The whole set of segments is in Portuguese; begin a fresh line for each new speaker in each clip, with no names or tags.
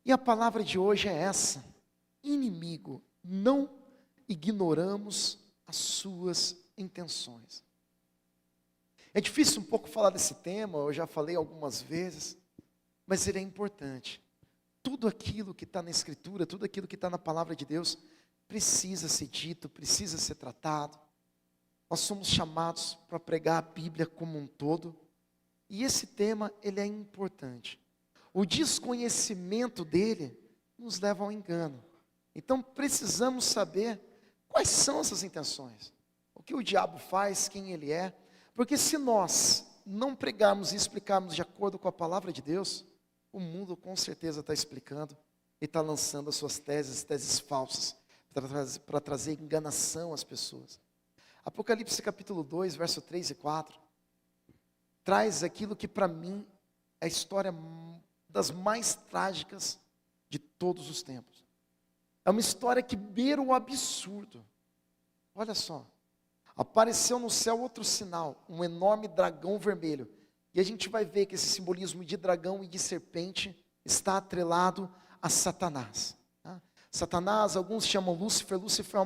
E a palavra de hoje é essa: inimigo, não ignoramos as suas intenções. É difícil um pouco falar desse tema, eu já falei algumas vezes, mas ele é importante. Tudo aquilo que está na Escritura, tudo aquilo que está na palavra de Deus, precisa ser dito, precisa ser tratado. Nós somos chamados para pregar a Bíblia como um todo, e esse tema, ele é importante. O desconhecimento dele nos leva ao engano. Então precisamos saber quais são essas intenções, o que o diabo faz, quem ele é, porque se nós não pregarmos e explicarmos de acordo com a palavra de Deus, o mundo com certeza está explicando e está lançando as suas teses falsas, para trazer enganação às pessoas. Apocalipse capítulo 2, verso 3 e 4, traz aquilo que para mim é a história das mais trágicas de todos os tempos. É uma história que beira o absurdo. Olha só, apareceu no céu outro sinal, um enorme dragão vermelho. E a gente vai ver que esse simbolismo de dragão e de serpente está atrelado a Satanás. Tá? Satanás, alguns chamam Lúcifer. Lúcifer é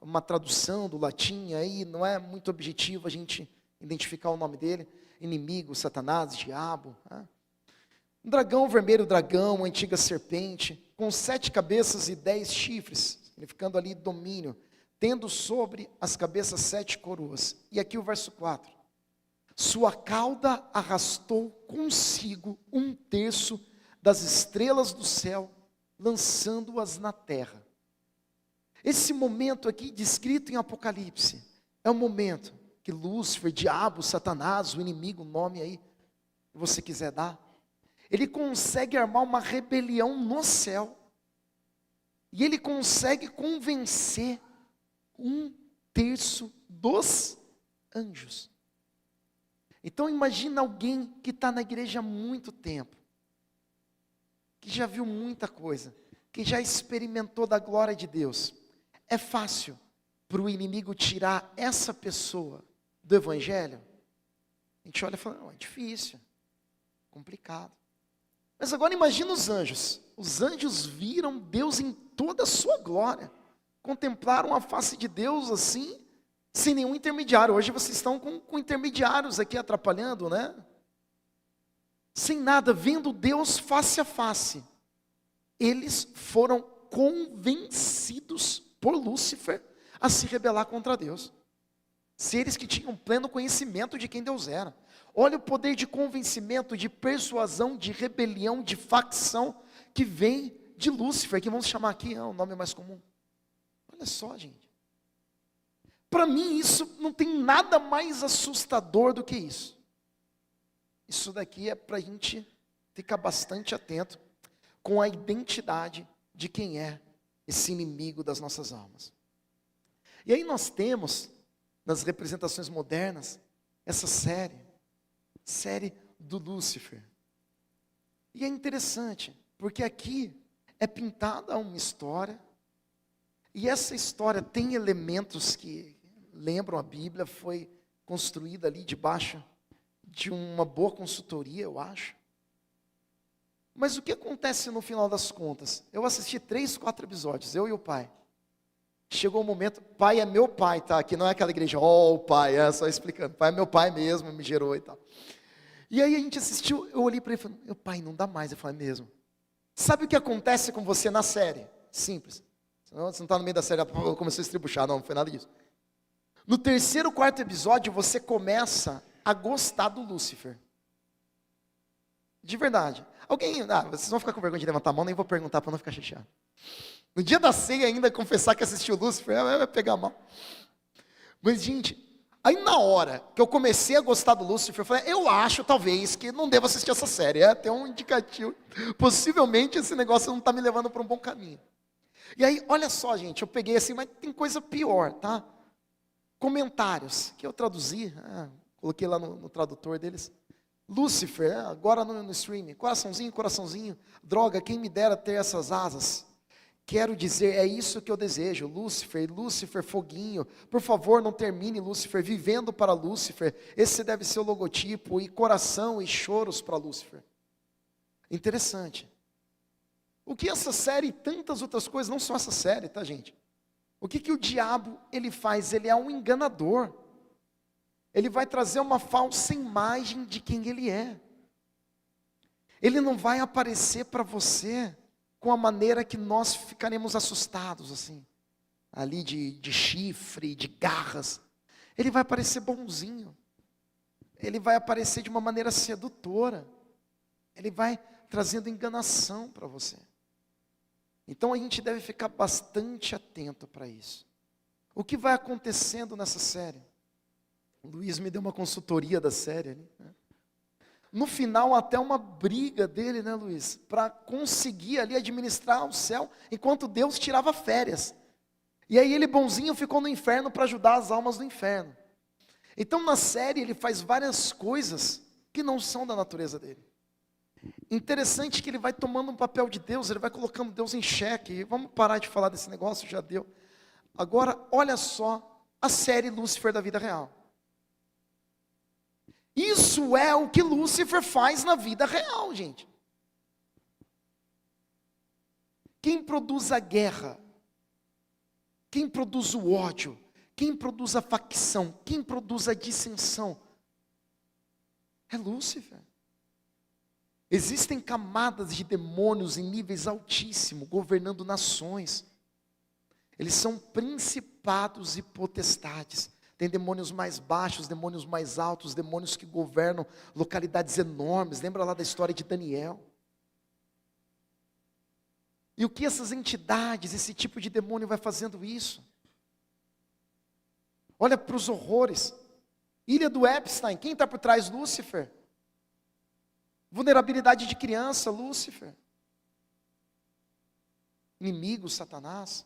uma tradução do latim, aí não é muito objetivo a gente identificar o nome dele. Inimigo, Satanás, diabo. Tá? Um dragão vermelho, dragão, uma antiga serpente, com 7 cabeças e 10 chifres, significando ali domínio, tendo sobre as cabeças 7 coroas. E aqui o verso 4. Sua cauda arrastou consigo 1/3 das estrelas do céu, lançando-as na terra. Esse momento aqui, descrito em Apocalipse, é o momento que Lúcifer, diabo, Satanás, o inimigo, o nome aí que você quiser dar, ele consegue armar uma rebelião no céu, e ele consegue convencer 1/3 dos anjos. Então imagina alguém que está na igreja há muito tempo, que já viu muita coisa, que já experimentou da glória de Deus. É fácil para o inimigo tirar essa pessoa do evangelho? A gente olha e fala, não, é difícil, complicado. Mas agora imagina os anjos. Os anjos viram Deus em toda a sua glória, contemplaram a face de Deus assim, sem nenhum intermediário. Hoje vocês estão com intermediários aqui atrapalhando, né? Sem nada, vendo Deus face a face. Eles foram convencidos por Lúcifer a se rebelar contra Deus. Seres que tinham pleno conhecimento de quem Deus era. Olha o poder de convencimento, de persuasão, de rebelião, de facção que vem de Lúcifer, que vamos chamar aqui, é o nome mais comum. Olha só, gente. Para mim isso não tem nada mais assustador do que isso. Isso daqui é para a gente ficar bastante atento com a identidade de quem é esse inimigo das nossas almas. E aí nós temos, nas representações modernas, essa série do Lúcifer. E é interessante, porque aqui é pintada uma história, e essa história tem elementos que lembram a Bíblia, foi construída ali debaixo de uma boa consultoria, eu acho. Mas o que acontece no final das contas? Eu assisti 3, 4 episódios, eu e o pai. Chegou o momento, pai é meu pai, tá? Aqui não é aquela igreja, o pai, é só explicando. Pai é meu pai mesmo, me gerou e tal. E aí a gente assistiu, eu olhei para ele e falei, meu pai, não dá mais. Eu falei, mesmo. Sabe o que acontece com você na série? Simples. Senão você não está no meio da série, começou a estribuchar, não foi nada disso. No 3º, 4º episódio, você começa a gostar do Lúcifer. De verdade. Alguém, vocês vão ficar com vergonha de levantar a mão, nem vou perguntar para não ficar chateado. No dia da ceia ainda, confessar que assistiu Lúcifer, vai pegar mal. Mas, gente, aí na hora que eu comecei a gostar do Lúcifer, eu falei, eu acho, talvez, que não devo assistir essa série. É até um indicativo. Possivelmente esse negócio não está me levando para um bom caminho. E aí, olha só, gente, eu peguei assim, mas tem coisa pior, tá? Comentários, que eu traduzi, coloquei lá no tradutor deles. Lúcifer, agora no streaming, coraçãozinho, coraçãozinho, droga, quem me dera ter essas asas. Quero dizer, é isso que eu desejo, Lúcifer, Lúcifer, foguinho, por favor não termine Lúcifer, vivendo para Lúcifer, esse deve ser o logotipo, e coração e choros para Lúcifer. Interessante. O que essa série e tantas outras coisas, não só essa série, tá, gente? O que o diabo, ele faz? Ele é um enganador. Ele vai trazer uma falsa imagem de quem ele é. Ele não vai aparecer para você com a maneira que nós ficaremos assustados, assim. Ali de chifre, de garras. Ele vai aparecer bonzinho. Ele vai aparecer de uma maneira sedutora. Ele vai trazendo enganação para você. Então a gente deve ficar bastante atento para isso. O que vai acontecendo nessa série? O Luiz me deu uma consultoria da série ali, né? No final, até uma briga dele, né, Luiz? Para conseguir ali administrar o céu, enquanto Deus tirava férias. E aí ele bonzinho ficou no inferno para ajudar as almas do inferno. Então na série ele faz várias coisas que não são da natureza dele. Interessante que ele vai tomando um papel de Deus, ele vai colocando Deus em xeque. E vamos parar de falar desse negócio, já deu. Agora, olha só a série Lúcifer da vida real. Isso é o que Lúcifer faz na vida real, gente. Quem produz a guerra, quem produz o ódio, quem produz a facção, quem produz a dissensão, é Lúcifer. Existem camadas de demônios em níveis altíssimos, governando nações. Eles são principados e potestades. Tem demônios mais baixos, demônios mais altos, demônios que governam localidades enormes. Lembra lá da história de Daniel? E o que essas entidades, esse tipo de demônio vai fazendo isso? Olha para os horrores. Ilha do Epstein, quem está por trás? Lúcifer. Vulnerabilidade de criança, Lúcifer. Inimigo, Satanás.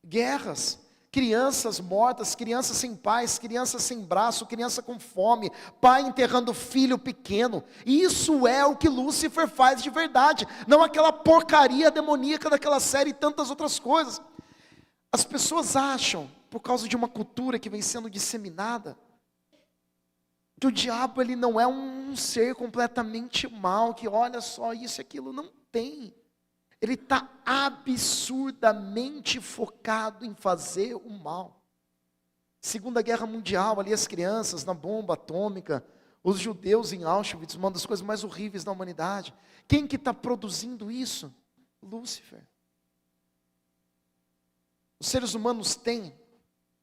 Guerras. Crianças mortas, crianças sem pais, crianças sem braço, criança com fome, pai enterrando filho pequeno. Isso é o que Lúcifer faz de verdade, não aquela porcaria demoníaca daquela série e tantas outras coisas. As pessoas acham, por causa de uma cultura que vem sendo disseminada, que o diabo ele não é um ser completamente mau, que olha só isso e aquilo, não tem. Ele está absurdamente focado em fazer o mal. Segunda Guerra Mundial, ali as crianças na bomba atômica, os judeus em Auschwitz, uma das coisas mais horríveis da humanidade. Quem que está produzindo isso? Lúcifer. Os seres humanos têm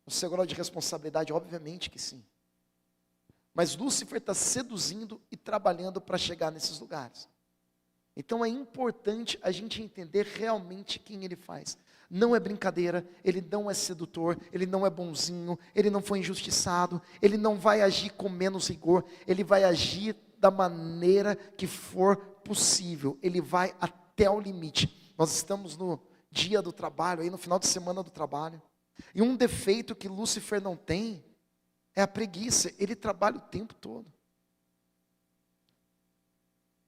o seu grau de responsabilidade, obviamente que sim. Mas Lúcifer está seduzindo e trabalhando para chegar nesses lugares. Então é importante a gente entender realmente quem ele faz. Não é brincadeira, ele não é sedutor, ele não é bonzinho, ele não foi injustiçado, ele não vai agir com menos rigor, ele vai agir da maneira que for possível, ele vai até o limite. Nós estamos no dia do trabalho, aí no final de semana do trabalho, e um defeito que Lúcifer não tem é a preguiça, ele trabalha o tempo todo.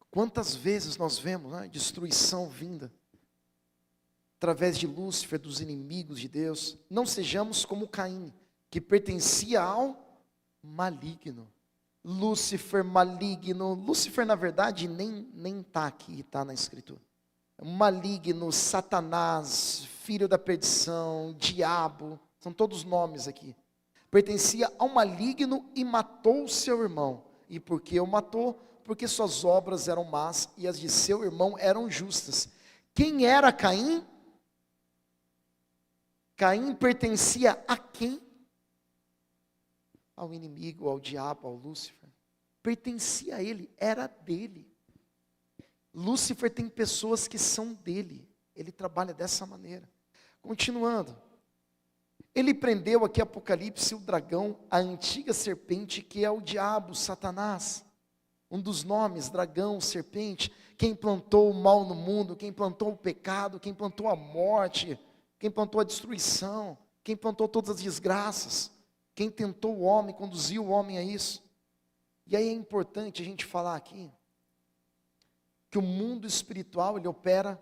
Quantas vezes nós vemos, né, destruição vinda através de Lúcifer, dos inimigos de Deus. Não sejamos como Caim, que pertencia ao maligno. Lúcifer maligno. Lúcifer, na verdade, nem está aqui, está na Escritura. Maligno, Satanás, filho da perdição, diabo, são todos nomes aqui. Pertencia ao maligno e matou seu irmão. E por que o matou? Porque suas obras eram más e as de seu irmão eram justas. Quem era Caim? Caim pertencia a quem? Ao inimigo, ao diabo, ao Lúcifer. Pertencia a ele, era dele. Lúcifer tem pessoas que são dele. Ele trabalha dessa maneira. Continuando. Ele prendeu aqui Apocalipse o dragão, a antiga serpente que é o diabo, Satanás. Um dos nomes, dragão, serpente, quem plantou o mal no mundo, quem plantou o pecado, quem plantou a morte, quem plantou a destruição, quem plantou todas as desgraças, quem tentou o homem, conduziu o homem a isso. E aí é importante a gente falar aqui, que o mundo espiritual, ele opera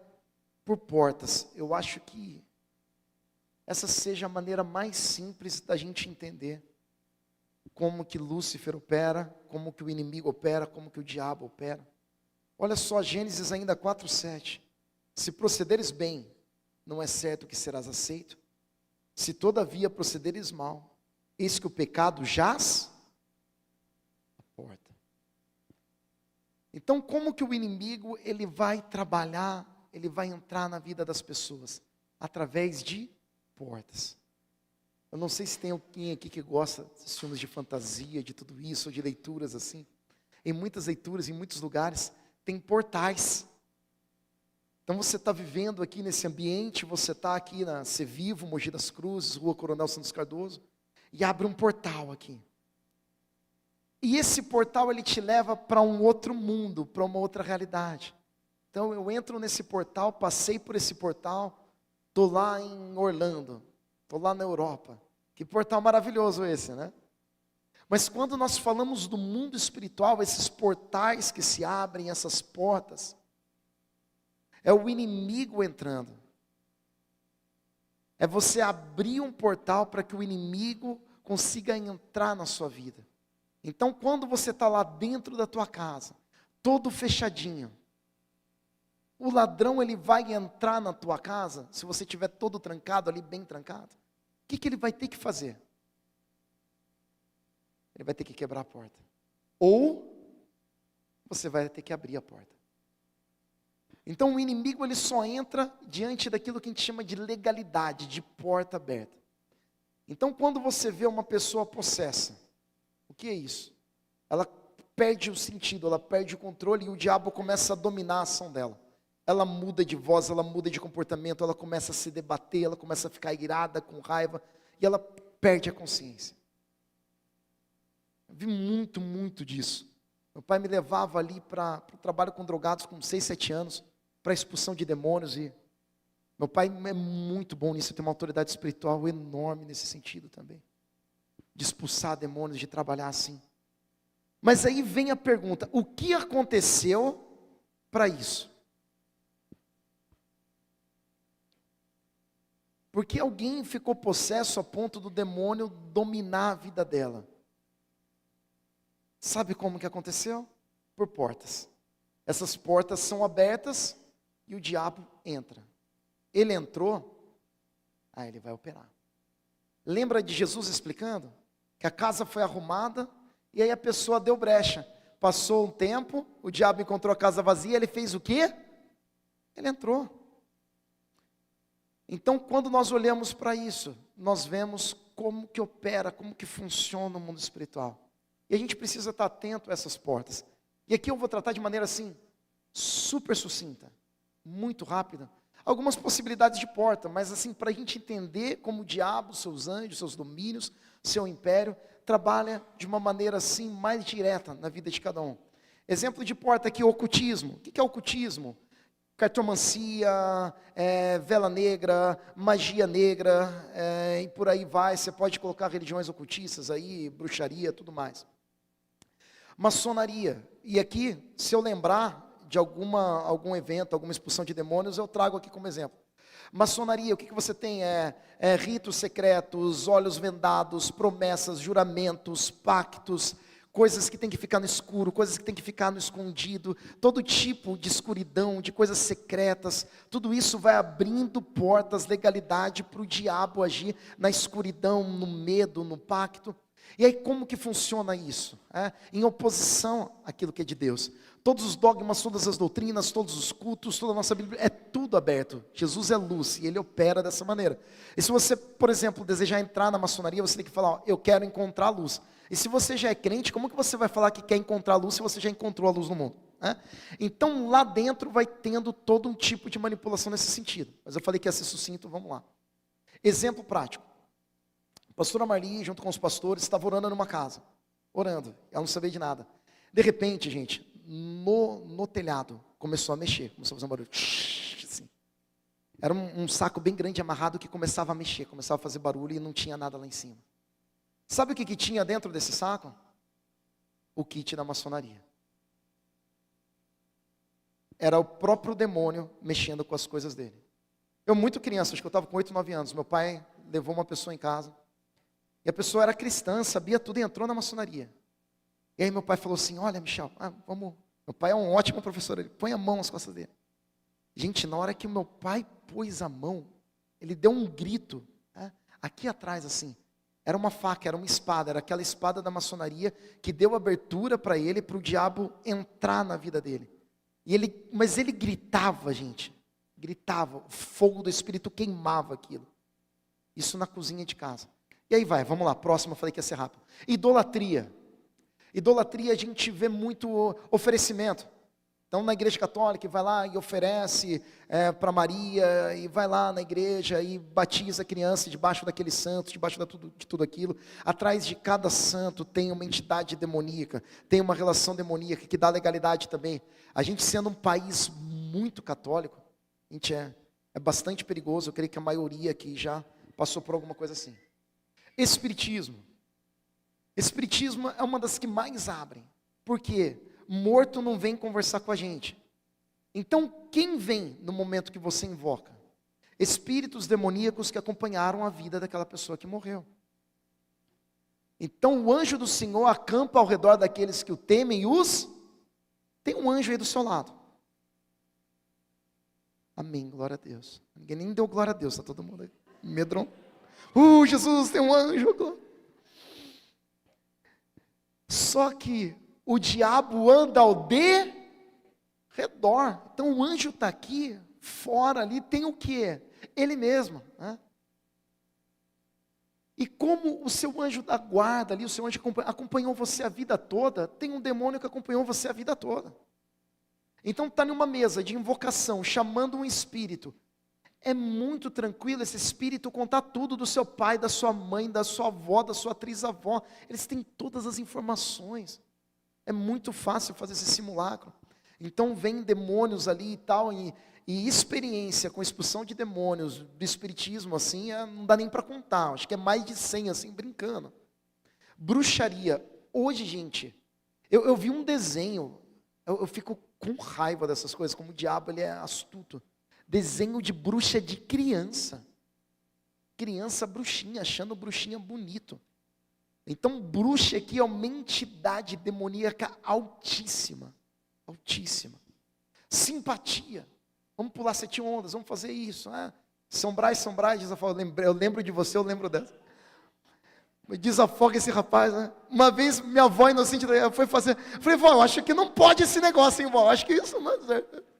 por portas. Eu acho que essa seja a maneira mais simples da gente entender como que Lúcifer opera, como que o inimigo opera, como que o diabo opera. Olha só, Gênesis ainda 4:7. Se procederes bem, não é certo que serás aceito. Se todavia procederes mal, eis que o pecado jaz à porta. Então, como que o inimigo, ele vai trabalhar, ele vai entrar na vida das pessoas? Através de portas. Eu não sei se tem alguém aqui que gosta de filmes de fantasia, de tudo isso, ou de leituras assim. Em muitas leituras, em muitos lugares, tem portais. Então você está vivendo aqui nesse ambiente, você está aqui na Ser Vivo, Mogi das Cruzes, Rua Coronel Santos Cardoso, e abre um portal aqui. E esse portal, ele te leva para um outro mundo, para uma outra realidade. Então eu entro nesse portal, passei por esse portal, estou lá em Orlando, estou lá na Europa. Que portal maravilhoso esse, né? Mas quando nós falamos do mundo espiritual, esses portais que se abrem, essas portas, é o inimigo entrando. É você abrir um portal para que o inimigo consiga entrar na sua vida. Então, quando você está lá dentro da tua casa, todo fechadinho, o ladrão, ele vai entrar na tua casa, se você estiver todo trancado ali, bem trancado, o que ele vai ter que fazer? Ele vai ter que quebrar a porta. Ou você vai ter que abrir a porta. Então o inimigo, ele só entra diante daquilo que a gente chama de legalidade, de porta aberta. Então quando você vê uma pessoa possessa, o que é isso? Ela perde o sentido, ela perde o controle e o diabo começa a dominar a ação dela. Ela muda de voz, ela muda de comportamento, ela começa a se debater, ela começa a ficar irada, com raiva, e ela perde a consciência. Eu vi muito disso. Meu pai me levava ali para o trabalho com drogados com 6, 7 anos, para expulsão de demônios, e meu pai é muito bom nisso, tem uma autoridade espiritual enorme nesse sentido também, de expulsar demônios, de trabalhar assim. Mas aí vem a pergunta, o que aconteceu para isso? Porque alguém ficou possesso a ponto do demônio dominar a vida dela. Sabe como que aconteceu? Por portas. Essas portas são abertas e o diabo entra. Ele entrou, aí ele vai operar. Lembra de Jesus explicando? Que a casa foi arrumada e aí a pessoa deu brecha. Passou um tempo, o diabo encontrou a casa vazia, ele fez o quê? Ele entrou. Então, quando nós olhamos para isso, nós vemos como que opera, como que funciona o mundo espiritual. E a gente precisa estar atento a essas portas. E aqui eu vou tratar de maneira assim, super sucinta, muito rápida, algumas possibilidades de porta, mas assim, para a gente entender como o diabo, seus anjos, seus domínios, seu império, trabalha de uma maneira assim, mais direta na vida de cada um. Exemplo de porta aqui, ocultismo. O que é ocultismo? Cartomancia, vela negra, magia negra, e por aí vai. Você pode colocar religiões ocultistas aí, bruxaria, tudo mais. Maçonaria. E aqui, se eu lembrar de algum evento, alguma expulsão de demônios, eu trago aqui como exemplo. Maçonaria, o que você tem? Ritos secretos, olhos vendados, promessas, juramentos, pactos, coisas que tem que ficar no escuro, coisas que tem que ficar no escondido, todo tipo de escuridão, de coisas secretas, tudo isso vai abrindo portas, legalidade para o diabo agir na escuridão, no medo, no pacto. E aí como que funciona isso? Em oposição àquilo que é de Deus. Todos os dogmas, todas as doutrinas, todos os cultos, toda a nossa Bíblia, é tudo aberto. Jesus é luz e Ele opera dessa maneira. E se você, por exemplo, desejar entrar na maçonaria, você tem que falar, eu quero encontrar a luz. E se você já é crente, como que você vai falar que quer encontrar a luz se você já encontrou a luz no mundo? Então lá dentro vai tendo todo um tipo de manipulação nesse sentido. Mas eu falei que ia ser sucinto, vamos lá. Exemplo prático. A pastora Marli, junto com os pastores, estava orando numa casa. Orando, ela não sabia de nada. De repente, gente, no telhado, começou a mexer, começou a fazer um barulho. Assim. Era um saco bem grande amarrado que começava a mexer, começava a fazer barulho e não tinha nada lá em cima. Sabe o que tinha dentro desse saco? O kit da maçonaria. Era o próprio demônio mexendo com as coisas dele. Eu muito criança, acho que eu estava com 8, 9 anos, meu pai levou uma pessoa em casa, e a pessoa era cristã, sabia tudo e entrou na maçonaria. E aí meu pai falou assim, olha Michel, vamos. Meu pai é um ótimo professor, ele põe a mão nas costas dele. Gente, na hora que o meu pai pôs a mão, ele deu um grito, né? Aqui atrás assim, era uma faca, era uma espada, era aquela espada da maçonaria que deu abertura para ele, para o diabo entrar na vida dele. Mas ele gritava, gente, gritava, o fogo do Espírito queimava aquilo. Isso na cozinha de casa. E aí vamos lá, próximo, eu falei que ia ser rápido. Idolatria. Idolatria a gente vê muito oferecimento. Então na igreja católica vai lá e oferece para Maria, e vai lá na igreja e batiza a criança debaixo daquele santo, debaixo de tudo aquilo. Atrás de cada santo tem uma entidade demoníaca, tem uma relação demoníaca que dá legalidade também. A gente sendo um país muito católico, a gente é bastante perigoso, eu creio que a maioria aqui já passou por alguma coisa assim. Espiritismo. Espiritismo é uma das que mais abrem. Por quê? Morto não vem conversar com a gente. Então, quem vem no momento que você invoca? Espíritos demoníacos que acompanharam a vida daquela pessoa que morreu. Então, o anjo do Senhor acampa ao redor daqueles que o temem e tem um anjo aí do seu lado. Amém, glória a Deus. Ninguém nem deu glória a Deus, está todo mundo aí. Medron. Jesus, tem um anjo. Só que o diabo anda ao redor. Então o anjo está aqui, fora ali, tem o quê? Ele mesmo. Né? E como o seu anjo da guarda ali, o seu anjo acompanhou você a vida toda, tem um demônio que acompanhou você a vida toda. Então está numa mesa de invocação, chamando um espírito. É muito tranquilo esse espírito contar tudo do seu pai, da sua mãe, da sua avó, da sua trisavó. Eles têm todas as informações. É muito fácil fazer esse simulacro. Então vem demônios ali e tal, e experiência com expulsão de demônios, do espiritismo assim, não dá nem para contar. Acho que é mais de 100 assim, brincando. Bruxaria. Hoje, gente, eu vi um desenho, eu fico com raiva dessas coisas, como o diabo ele é astuto. Desenho de bruxa de criança. Criança bruxinha, achando bruxinha bonito. Então, bruxa aqui é uma entidade demoníaca altíssima. Altíssima. Simpatia. Vamos pular 7 ondas, vamos fazer isso. São Brás, eu lembro de você, eu lembro dessa. Desafoga esse rapaz, né? Uma vez, minha avó inocente foi fazer. Falei, vó, eu acho que não pode esse negócio, hein, vó? Acho que isso não é certo.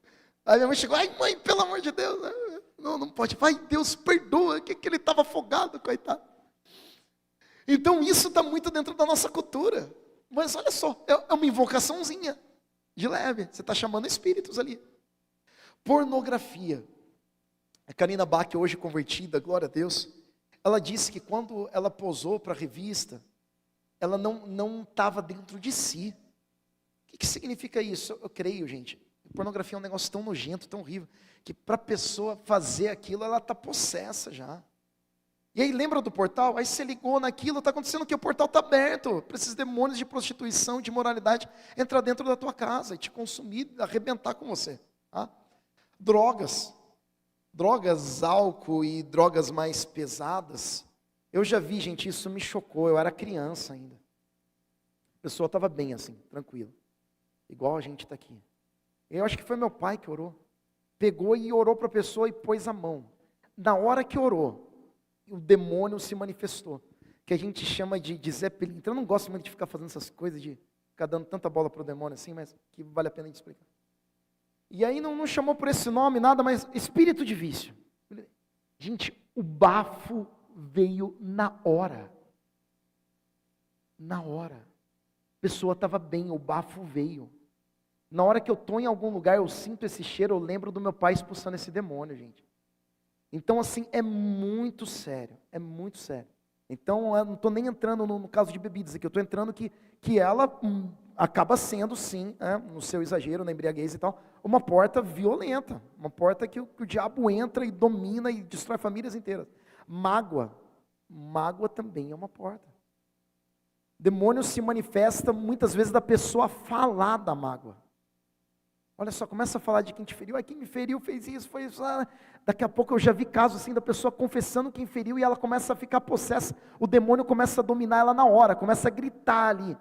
Aí minha mãe chegou, ai mãe, pelo amor de Deus, né? Não pode. Ai, Deus, perdoa, que ele estava afogado, coitado. Então isso está muito dentro da nossa cultura. Mas olha só, é uma invocaçãozinha, de leve. Você está chamando espíritos ali. Pornografia. A Karina Bach, hoje convertida, glória a Deus, ela disse que quando ela posou para a revista, ela não estava dentro de si. O que significa isso? Eu creio, gente. Pornografia é um negócio tão nojento, tão horrível, que para a pessoa fazer aquilo, ela está possessa já. E aí lembra do portal? Aí você ligou naquilo, está acontecendo que o portal está aberto, para esses demônios de prostituição, de moralidade, entrar dentro da tua casa e te consumir, arrebentar com você. Tá? Drogas, álcool e drogas mais pesadas. Eu já vi, gente, isso me chocou, eu era criança ainda. A pessoa estava bem assim, tranquila, igual a gente está aqui. Eu acho que foi meu pai que orou. Pegou e orou para a pessoa e pôs a mão. Na hora que orou, o demônio se manifestou. Que a gente chama de Zé Pelintra. Então eu não gosto muito de ficar fazendo essas coisas, de ficar dando tanta bola para o demônio assim, mas que vale a pena a gente explicar. E aí não chamou por esse nome, nada, mas espírito de vício. Gente, o bafo veio na hora. Na hora. A pessoa estava bem, o bafo veio. Na hora que eu estou em algum lugar, eu sinto esse cheiro, eu lembro do meu pai expulsando esse demônio, gente. Então, assim, é muito sério, é muito sério. Então, eu não estou nem entrando no caso de bebidas aqui, eu estou entrando que ela acaba sendo, sim, no seu exagero, na embriaguez e tal, uma porta violenta, uma porta que o diabo entra e domina e destrói famílias inteiras. Mágoa também é uma porta. Demônio se manifesta muitas vezes da pessoa falar da mágoa. Olha só, começa a falar de quem te feriu. Quem me feriu fez isso, foi isso. Daqui a pouco eu já vi casos assim da pessoa confessando quem feriu e ela começa a ficar possessa. O demônio começa a dominar ela na hora, começa a gritar ali.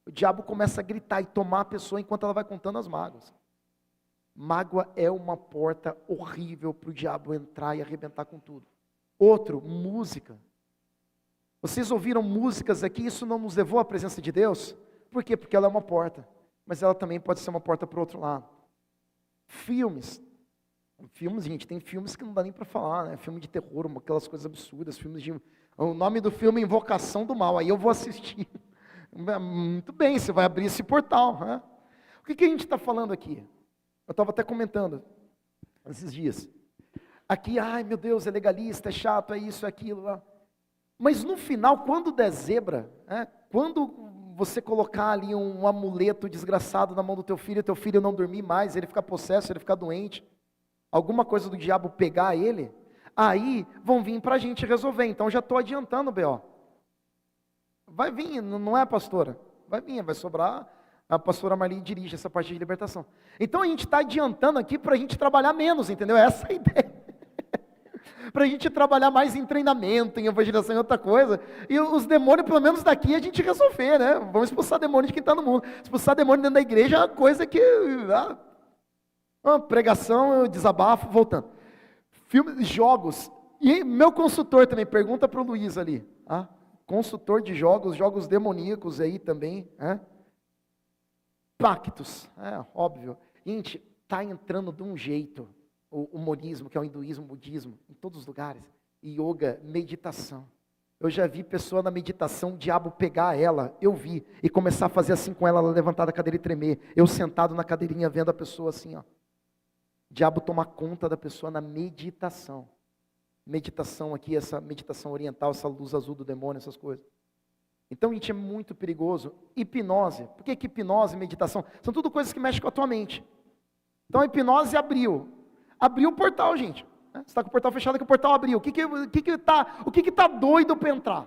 O diabo começa a gritar e tomar a pessoa enquanto ela vai contando as mágoas. Mágoa é uma porta horrível para o diabo entrar e arrebentar com tudo. Outro, música. Vocês ouviram músicas aqui, isso não nos levou à presença de Deus? Por quê? Porque ela é uma porta, mas ela também pode ser uma porta para o outro lado. Filmes, gente, tem filmes que não dá nem para falar, né? Filme de terror, aquelas coisas absurdas, o nome do filme é Invocação do Mal, aí eu vou assistir. Muito bem, você vai abrir esse portal, né? O que a gente está falando aqui? Eu estava até comentando esses dias. Aqui, ai meu Deus, é legalista, é chato, é isso, é aquilo lá. Mas no final, quando der zebra, quando você colocar ali um amuleto desgraçado na mão do teu filho não dormir mais, ele ficar possesso, ele ficar doente, alguma coisa do diabo pegar ele, aí vão vir para a gente resolver. Então já estou adiantando, B.O. Vai vir, não é, pastora? Vai vir, vai sobrar, a pastora Marli dirige essa parte de libertação. Então a gente está adiantando aqui para a gente trabalhar menos, entendeu? Essa é a ideia. Para a gente trabalhar mais em treinamento, em evangelização e outra coisa, e os demônios, pelo menos daqui, a gente resolver, né? Vamos expulsar demônio de quem está no mundo. Expulsar demônio dentro da igreja é uma coisa que... pregação, desabafo, voltando. Filmes, jogos. E meu consultor também, pergunta para o Luiz ali. Consultor de jogos demoníacos aí também. Pactos, óbvio. Gente, está entrando de um jeito. O humorismo, que é o hinduísmo, o budismo, em todos os lugares, yoga, meditação. Eu já vi pessoa na meditação, o diabo pegar ela, eu vi, e começar a fazer assim com ela levantar da cadeira e tremer. Eu sentado na cadeirinha vendo a pessoa assim, ó. O diabo toma conta da pessoa na meditação. Meditação aqui, essa meditação oriental, essa luz azul do demônio, essas coisas. Então, gente, é muito perigoso. Hipnose, por que hipnose e meditação? São tudo coisas que mexem com a tua mente. Então, a hipnose abriu o portal, gente. Você está com o portal fechado, que o portal abriu. O que está doido para entrar?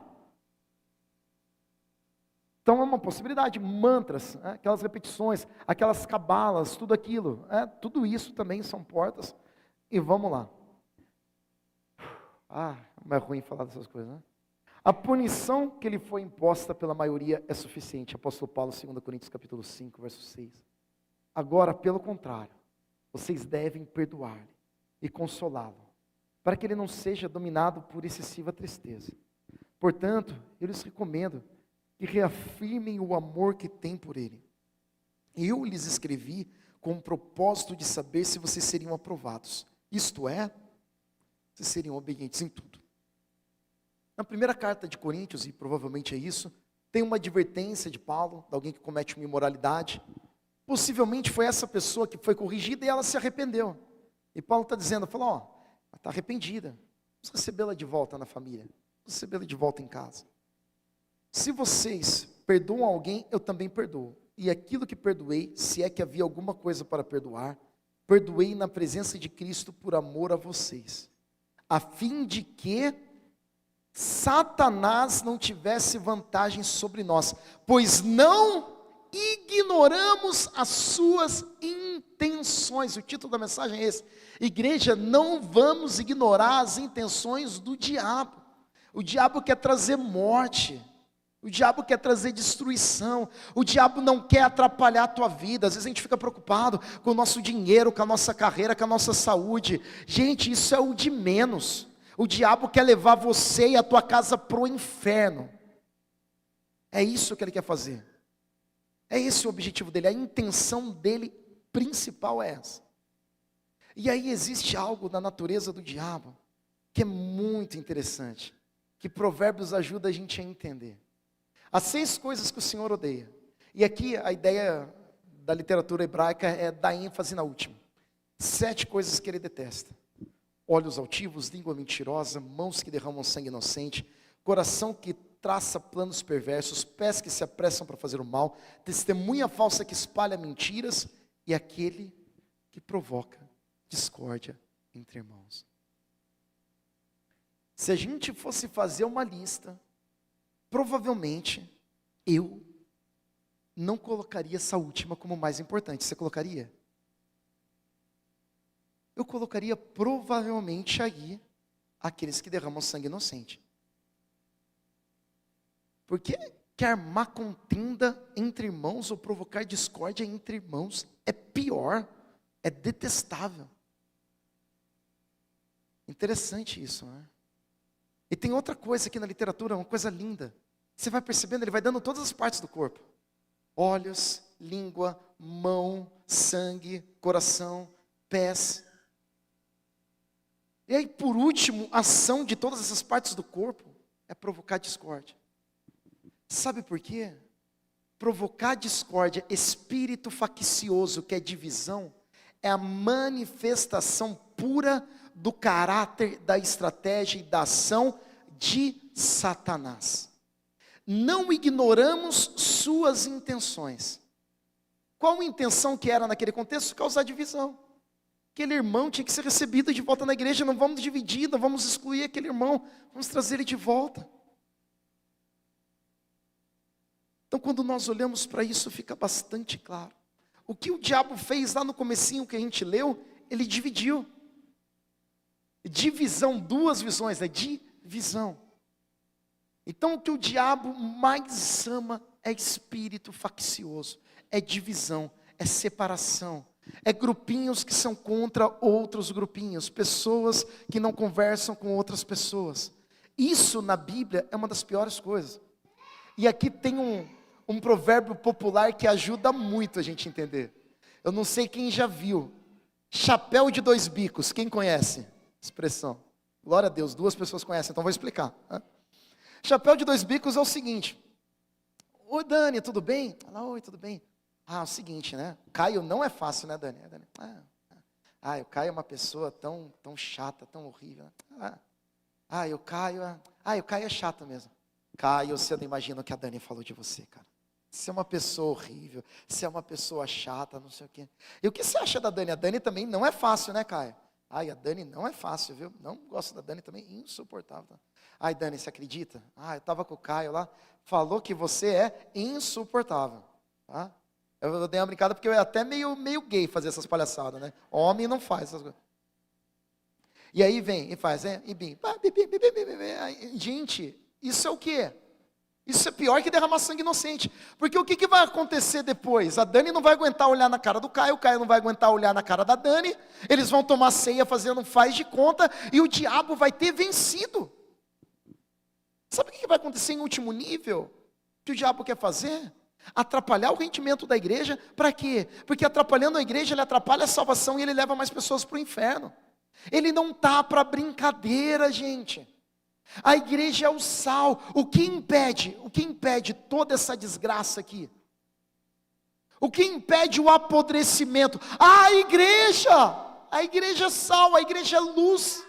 Então é uma possibilidade. Mantras, aquelas repetições, aquelas cabalas, tudo aquilo. Tudo isso também são portas. E vamos lá. Não é ruim falar dessas coisas, né? A punição que lhe foi imposta pela maioria é suficiente. Apóstolo Paulo, 2 Coríntios capítulo 5, verso 6. Agora, pelo contrário, vocês devem perdoar-lhe e consolá-lo, para que ele não seja dominado por excessiva tristeza. Portanto, eu lhes recomendo que reafirmem o amor que têm por ele. Eu lhes escrevi com o propósito de saber se vocês seriam aprovados. Isto é, se seriam obedientes em tudo. Na primeira carta de Coríntios, e provavelmente é isso, tem uma advertência de Paulo, de alguém que comete uma imoralidade. Possivelmente foi essa pessoa que foi corrigida e ela se arrependeu. E Paulo está dizendo, ela está arrependida. Vamos recebê-la de volta na família. Vamos recebê-la de volta em casa. Se vocês perdoam alguém, eu também perdoo. E aquilo que perdoei, se é que havia alguma coisa para perdoar, perdoei na presença de Cristo por amor a vocês. A fim de que Satanás não tivesse vantagem sobre nós. Pois não ignoramos as suas intenções. O título da mensagem é esse. Igreja, não vamos ignorar as intenções do diabo. O diabo quer trazer morte. O diabo quer trazer destruição. O diabo não quer atrapalhar a tua vida. Às vezes a gente fica preocupado com o nosso dinheiro, com a nossa carreira, com a nossa saúde. Gente, isso é o de menos. O diabo quer levar você e a tua casa para o inferno. É isso que ele quer fazer. É esse o objetivo dele, a intenção dele principal é essa. E aí existe algo na natureza do diabo que é muito interessante, que Provérbios ajuda a gente a entender. As 6 coisas que o Senhor odeia. E aqui a ideia da literatura hebraica é dar ênfase na última. 7 coisas que ele detesta: olhos altivos, língua mentirosa, mãos que derramam sangue inocente, coração que traça planos perversos, pés que se apressam para fazer o mal, testemunha falsa que espalha mentiras, e aquele que provoca discórdia entre irmãos. Se a gente fosse fazer uma lista, provavelmente eu não colocaria essa última como mais importante. Você colocaria? Eu colocaria provavelmente aí aqueles que derramam sangue inocente. Porque que armar contenda entre irmãos ou provocar discórdia entre irmãos é pior É detestável. Interessante isso, né? E tem outra coisa aqui na literatura, uma coisa linda. Você vai percebendo, ele vai dando todas as partes do corpo. Olhos, língua, mão, sangue, coração, pés. E aí, por último, a ação de todas essas partes do corpo é provocar discórdia. Sabe por quê? Provocar discórdia, espírito faccioso, que é divisão, é a manifestação pura do caráter, da estratégia e da ação de Satanás. Não ignoramos suas intenções. Qual a intenção que era naquele contexto? Causar divisão. Aquele irmão tinha que ser recebido de volta na igreja, não vamos dividir, não vamos excluir aquele irmão, vamos trazer ele de volta. Então, quando nós olhamos para isso, fica bastante claro. O que o diabo fez lá no comecinho que a gente leu, ele dividiu. Divisão, duas visões, é divisão. Então, o que o diabo mais ama é espírito faccioso, é divisão, é separação. É grupinhos que são contra outros grupinhos, pessoas que não conversam com outras pessoas. Isso na Bíblia é uma das piores coisas. E aqui tem um provérbio popular que ajuda muito a gente entender. Eu não sei quem já viu. Chapéu de dois bicos, quem conhece? Expressão. Glória a Deus, duas pessoas conhecem, então vou explicar. Chapéu de dois bicos é o seguinte. Oi, Dani, tudo bem? Ela, oi, tudo bem? Ah, é o seguinte, né? Caio não é fácil, né, Dani? O Caio é uma pessoa tão chata, tão horrível. O Caio é chato mesmo. Caio, você não imagina o que a Dani falou de você, cara. Você é uma pessoa horrível, você é uma pessoa chata, não sei o quê. E o que você acha da Dani? A Dani também não é fácil, né, Caio? A Dani não é fácil, viu? Não gosto da Dani também, insuportável. Dani, você acredita? Eu estava com o Caio lá, falou que você é insuportável, tá? Eu dei uma brincada porque eu é até meio gay fazer essas palhaçadas, né? Homem não faz essas coisas. E aí vem e faz, e bim. Gente, isso é o quê? Isso é pior que derramar sangue inocente. Porque o que vai acontecer depois? A Dani não vai aguentar olhar na cara do Caio, o Caio não vai aguentar olhar na cara da Dani, eles vão tomar ceia fazendo um faz de conta, e o diabo vai ter vencido. Sabe o que vai acontecer em último nível? O que o diabo quer fazer? Atrapalhar o rendimento da igreja, para quê? Porque atrapalhando a igreja, ele atrapalha a salvação e ele leva mais pessoas para o inferno. Ele não está para brincadeira, gente. A igreja é o sal. O que impede toda essa desgraça aqui? O que impede o apodrecimento? A igreja é sal, a igreja é luz.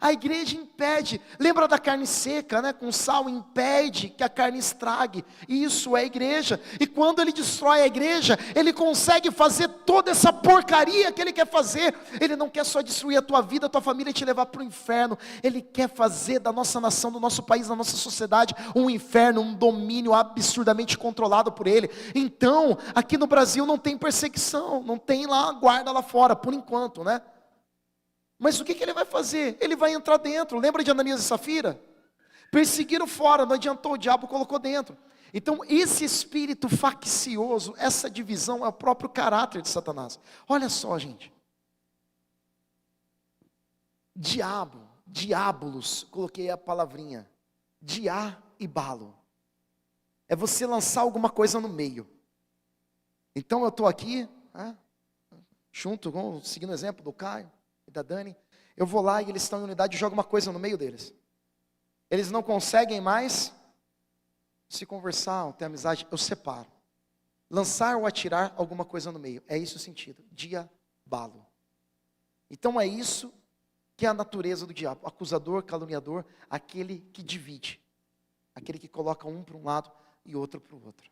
A igreja impede, lembra da carne seca, né? Com sal impede que a carne estrague. Isso é a igreja. E quando ele destrói a igreja, ele consegue fazer toda essa porcaria que ele quer fazer. Ele não quer só destruir a tua vida, a tua família e te levar para o inferno. Ele quer fazer da nossa nação, do nosso país, da nossa sociedade, um inferno, um domínio absurdamente controlado por ele. Então, aqui no Brasil não tem perseguição, não tem lá guarda lá fora, por enquanto, né? Mas o que ele vai fazer? Ele vai entrar dentro. Lembra de Ananias e Safira? Perseguiram fora, não adiantou, o diabo colocou dentro. Então esse espírito faccioso, essa divisão é o próprio caráter de Satanás. Olha só, gente. Diabolos, coloquei a palavrinha. Diá e balo. É você lançar alguma coisa no meio. Então eu estou aqui, seguindo o exemplo do Caio e da Dani, eu vou lá e eles estão em unidade e jogo uma coisa no meio deles. Eles não conseguem mais se conversar, ou ter amizade, eu separo. Lançar ou atirar alguma coisa no meio, é isso o sentido, diabalo. Então é isso que é a natureza do diabo, acusador, caluniador, aquele que divide, aquele que coloca um para um lado e outro para o outro.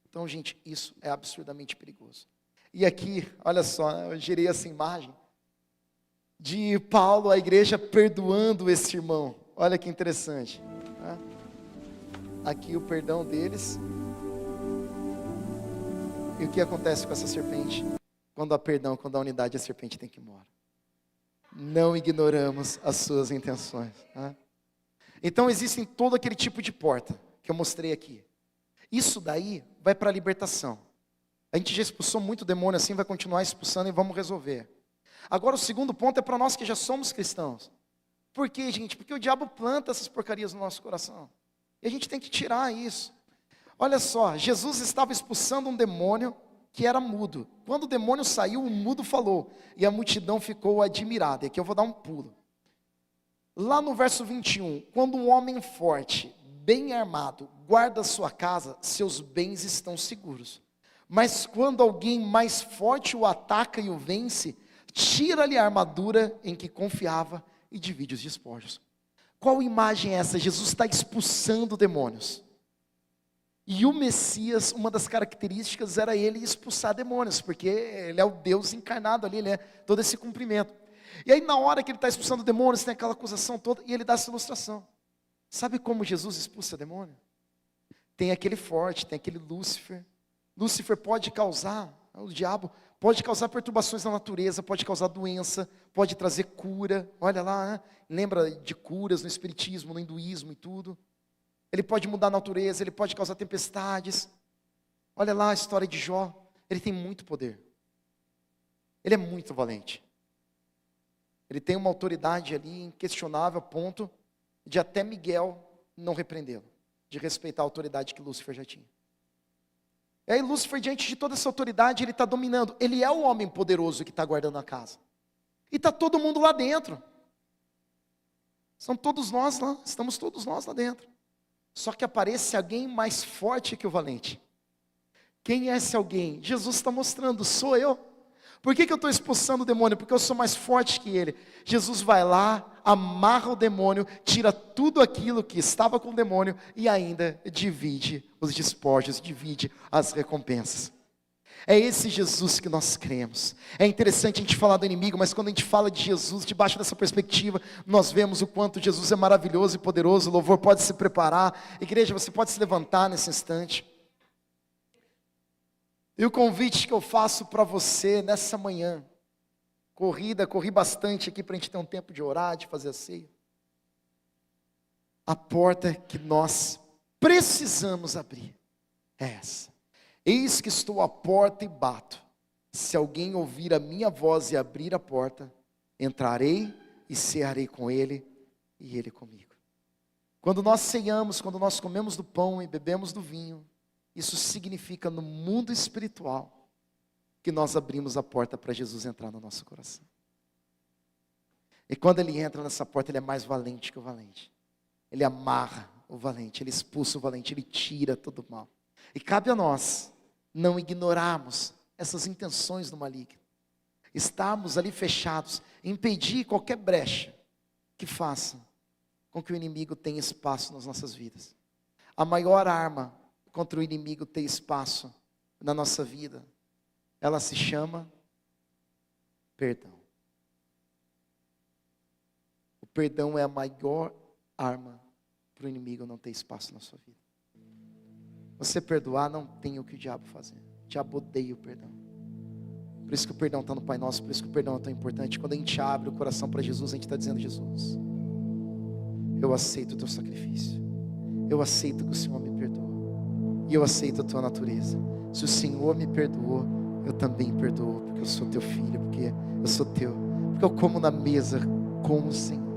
Então, gente, isso é absurdamente perigoso. E aqui, olha só, eu gerei essa imagem de Paulo, a igreja perdoando esse irmão. Olha que interessante. Aqui o perdão deles. E o que acontece com essa serpente? Quando há perdão, quando há unidade, a serpente tem que ir embora. Não ignoramos as suas intenções. Então existem todo aquele tipo de porta que eu mostrei aqui. Isso daí vai para a libertação. A gente já expulsou muito demônio assim, vai continuar expulsando e vamos resolver. Agora o segundo ponto é para nós que já somos cristãos. Por quê, gente? Porque o diabo planta essas porcarias no nosso coração. E a gente tem que tirar isso. Olha só, Jesus estava expulsando um demônio que era mudo. Quando o demônio saiu, o mudo falou. E a multidão ficou admirada. E aqui eu vou dar um pulo. Lá no verso 21, quando um homem forte, bem armado, guarda sua casa, seus bens estão seguros. Mas quando alguém mais forte o ataca e o vence, tira-lhe a armadura em que confiava e divide os despojos. Qual imagem é essa? Jesus está expulsando demônios. E o Messias, uma das características era ele expulsar demônios, porque ele é o Deus encarnado ali, ele é todo esse cumprimento. E aí na hora que ele está expulsando demônios, tem aquela acusação toda, e ele dá essa ilustração. Sabe como Jesus expulsa demônio? Tem aquele forte, tem aquele Lúcifer. Lúcifer pode causar, o diabo pode causar perturbações na natureza, pode causar doença, pode trazer cura. Olha lá, né? Lembra de curas no espiritismo, no hinduísmo e tudo. Ele pode mudar a natureza, ele pode causar tempestades. Olha lá a história de Jó, ele tem muito poder. Ele é muito valente. Ele tem uma autoridade ali inquestionável a ponto de até Miguel não repreendê-lo, de respeitar a autoridade que Lúcifer já tinha. E aí Lúcifer, diante de toda essa autoridade, ele está dominando. Ele é o homem poderoso que está guardando a casa. E está todo mundo lá dentro. São todos nós lá, estamos todos nós lá dentro. Só que aparece alguém mais forte que o valente. Quem é esse alguém? Jesus está mostrando, sou eu. Por que eu estou expulsando o demônio? Porque eu sou mais forte que ele. Jesus vai lá, amarra o demônio, tira tudo aquilo que estava com o demônio e ainda divide os despojos, divide as recompensas. É esse Jesus que nós cremos. É interessante a gente falar do inimigo, mas quando a gente fala de Jesus, debaixo dessa perspectiva, nós vemos o quanto Jesus é maravilhoso e poderoso. O louvor pode se preparar. Igreja, você pode se levantar nesse instante. E o convite que eu faço para você nessa manhã, corri bastante aqui para a gente ter um tempo de orar, de fazer a ceia. A porta que nós precisamos abrir é essa. Eis que estou à porta e bato. Se alguém ouvir a minha voz e abrir a porta, entrarei e cearei com ele e ele comigo. Quando nós ceiamos, quando nós comemos do pão e bebemos do vinho, isso significa no mundo espiritual que nós abrimos a porta para Jesus entrar no nosso coração. E quando ele entra nessa porta, ele é mais valente que o valente. Ele amarra o valente, ele expulsa o valente, ele tira todo o mal. E cabe a nós não ignorarmos essas intenções do maligno. Estarmos ali fechados, impedir qualquer brecha que faça com que o inimigo tenha espaço nas nossas vidas. A maior arma contra o inimigo ter espaço na nossa vida, ela se chama perdão. O perdão é a maior arma para o inimigo não ter espaço na sua vida. Você perdoar não tem o que o diabo fazer. O diabo odeia o perdão. Por isso que o perdão está no Pai Nosso, por isso que o perdão é tão importante. Quando a gente abre o coração para Jesus, a gente está dizendo: Jesus, eu aceito o teu sacrifício. Eu aceito que o Senhor me perdoa. E eu aceito a tua natureza. Se o Senhor me perdoou, eu também perdoo, porque eu sou teu filho, porque eu sou teu, porque eu como na mesa com o Senhor.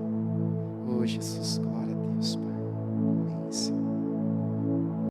Oh Jesus, glória a Deus, Pai. Amém, Senhor.